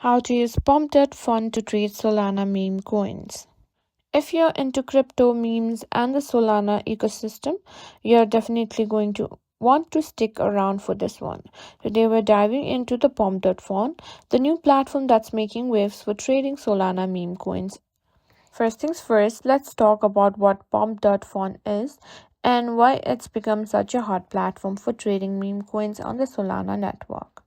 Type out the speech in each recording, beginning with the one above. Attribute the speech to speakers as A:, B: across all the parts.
A: How to use Pump.fun to trade Solana meme coins. If you're into crypto memes and the Solana ecosystem, you're definitely going to want to stick around for this one. Today we're diving into the Pump.fun, the new platform that's making waves for trading Solana meme coins. First things first, let's talk about what Pump.fun is and why it's become such a hot platform for trading meme coins on the Solana network.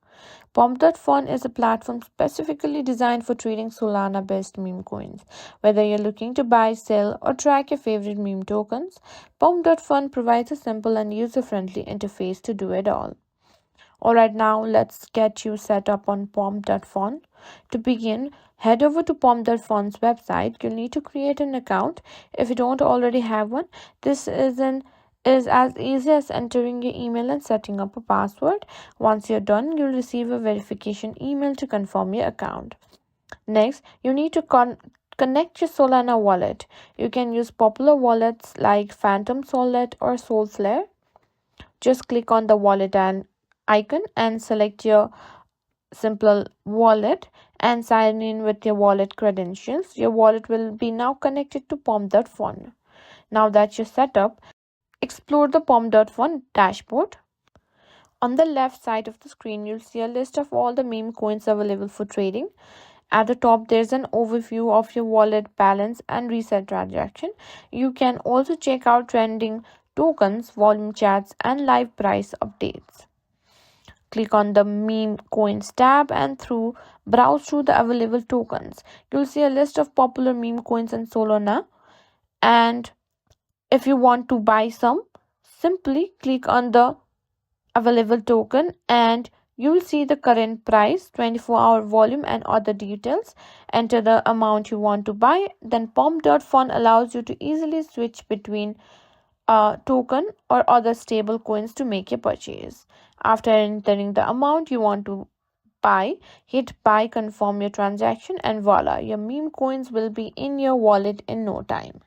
A: Pump.fun is a platform specifically designed for trading Solana based meme coins. Whether you're looking to buy, sell, or track your favorite meme tokens, Pump.fun provides a simple and user friendly interface to do it all. Alright, now let's get you set up on Pump.fun. To begin, head over to Pump.fun's website. You'll need to create an account. If you don't already have one, this is as easy as entering your email and setting up a password. Once you're done, you'll receive a verification email to confirm your account. Next, you need to connect your Solana wallet. You can use popular wallets like Phantom Wallet or Solflare. Just click on the wallet icon and select your simple wallet and sign in with your wallet credentials. Your wallet will be now connected to Pump.fun. Now that you're set up, explore the Pump.fun dashboard. On the left side of the screen, you'll see a list of all the meme coins available for trading. At the top, there's an overview of your wallet balance and recent transaction. You can also check out trending tokens, volume charts, and live price updates. Click on the meme coins tab and browse through the available tokens. You'll see a list of popular meme coins in Solana, and if you want to buy some, simply click on the available token and you'll see the current price, 24-hour volume, and other details. Enter the amount you want to buy. Then Pump.fun allows you to easily switch between a token or other stable coins to make your purchase. After entering the amount you want to buy, hit buy, confirm your transaction, and voila, your meme coins will be in your wallet in no time.